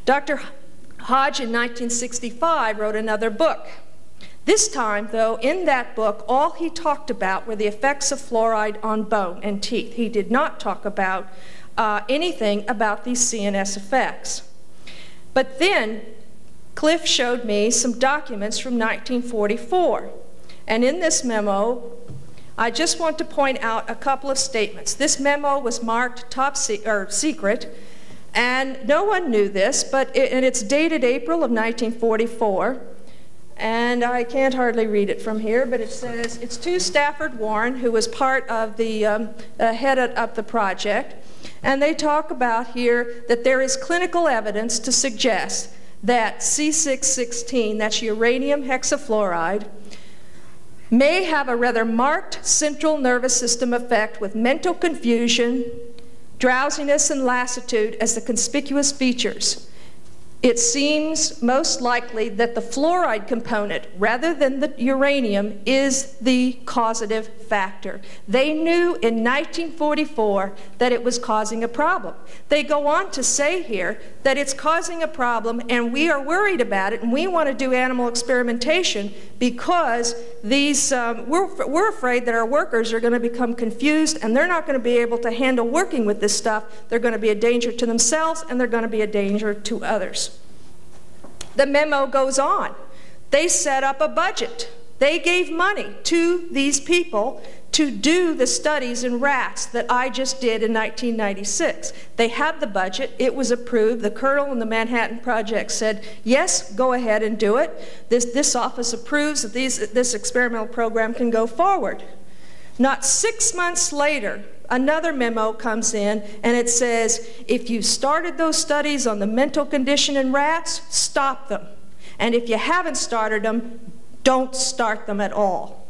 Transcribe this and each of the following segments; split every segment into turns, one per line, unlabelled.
Dr. Hodge in 1965 wrote another book. This time, though, in that book, all he talked about were the effects of fluoride on bone and teeth. He did not talk about anything about these CNS effects. But then, Cliff showed me some documents from 1944. And in this memo, I just want to point out a couple of statements. This memo was marked secret, and no one knew this, and it's dated April of 1944. And I can't hardly read it from here, but it says, it's to Stafford Warren, who was part of the head of the project, and they talk about here that there is clinical evidence to suggest that C616, that's uranium hexafluoride, may have a rather marked central nervous system effect with mental confusion, drowsiness, and lassitude as the conspicuous features. It seems most likely that the fluoride component, rather than the uranium, is the causative factor. They knew in 1944 that it was causing a problem. They go on to say here that it's causing a problem and we are worried about it and we want to do animal experimentation because these, we're afraid that our workers are going to become confused and they're not going to be able to handle working with this stuff. They're going to be a danger to themselves and they're going to be a danger to others. The memo goes on. They set up a budget. They gave money to these people to do the studies in rats that I just did in 1996. They had the budget. It was approved. The Colonel and the Manhattan Project said, yes, go ahead and do it. This office approves that this experimental program can go forward. Not 6 months later, another memo comes in and it says, if you started those studies on the mental condition in rats, stop them. And if you haven't started them, don't start them at all.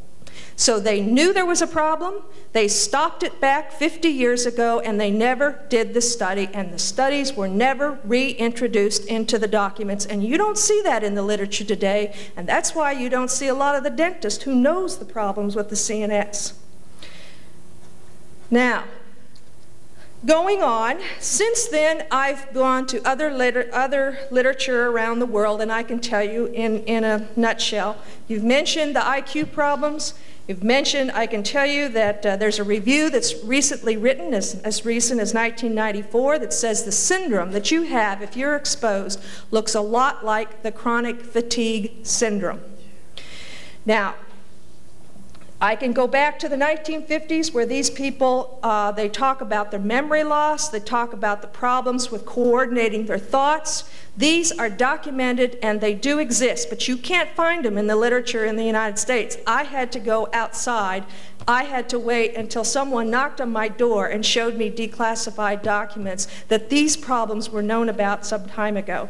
So they knew there was a problem, they stopped it back 50 years ago, and they never did the study, and the studies were never reintroduced into the documents. And you don't see that in the literature today, and that's why you don't see a lot of the dentist who knows the problems with the CNS. Now, going on, since then I've gone to other literature around the world, and I can tell you in a nutshell. You've mentioned the IQ problems. You've mentioned, I can tell you that there's a review that's recently written, as recent as 1994, that says the syndrome that you have if you're exposed looks a lot like the chronic fatigue syndrome. Now, I can go back to the 1950s where these people, they talk about their memory loss, they talk about the problems with coordinating their thoughts. These are documented and they do exist, but you can't find them in the literature in the United States. I had to go outside. I had to wait until someone knocked on my door and showed me declassified documents that these problems were known about some time ago.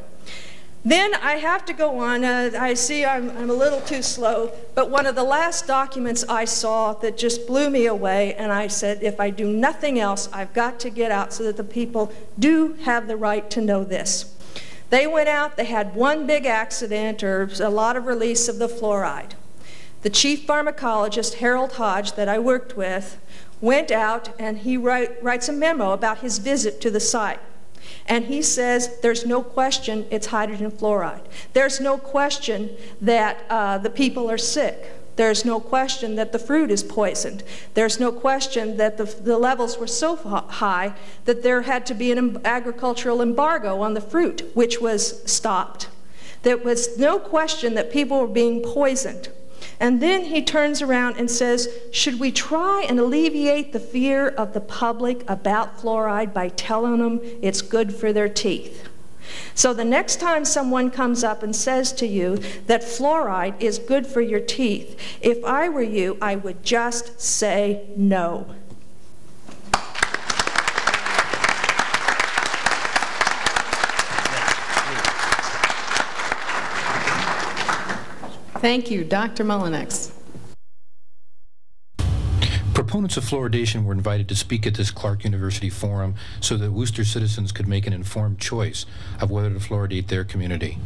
Then I have to go on. I see I'm a little too slow, but one of the last documents I saw that just blew me away, and I said, if I do nothing else, I've got to get out so that the people do have the right to know this. They went out, they had one big accident or a lot of release of the fluoride. The chief pharmacologist, Harold Hodge, that I worked with, went out and he writes a memo about his visit to the site. And he says there's no question it's hydrogen fluoride. There's no question that the people are sick. There's no question that the fruit is poisoned. There's no question that the levels were so high that there had to be an agricultural embargo on the fruit, which was stopped. There was no question that people were being poisoned. And then he turns around and says, should we try and alleviate the fear of the public about fluoride by telling them it's good for their teeth? So the next time someone comes up and says to you that fluoride is good for your teeth, if I were you, I would just say no.
Thank you. Dr. Mullenix. Proponents of fluoridation were invited to speak at this Clark University forum so that Worcester citizens could make an informed choice of whether to fluoridate their community.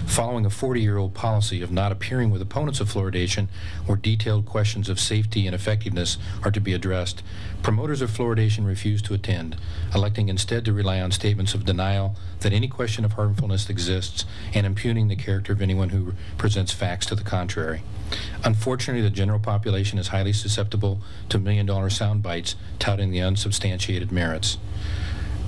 Following a 40-year-old policy of not appearing with opponents of fluoridation where detailed questions of safety and effectiveness are to be addressed, promoters of fluoridation refused to attend, electing instead to rely on statements of denial that any question of harmfulness exists and impugning the character of anyone who presents facts to the contrary. Unfortunately, the general population is highly susceptible to million-dollar sound bites touting the unsubstantiated merits.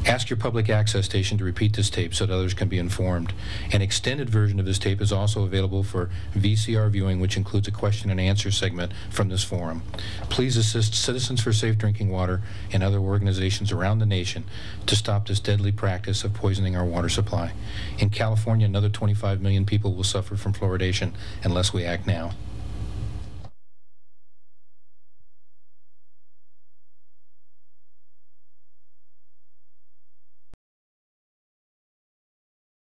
Ask your public access station to repeat this tape so that others can be informed. An extended version of this tape is also available for VCR viewing, which includes a question and answer segment from this forum. Please assist Citizens for Safe Drinking Water and other organizations around the nation to stop this deadly practice of poisoning our water supply. In California, another 25 million people will suffer from fluoridation unless we act now.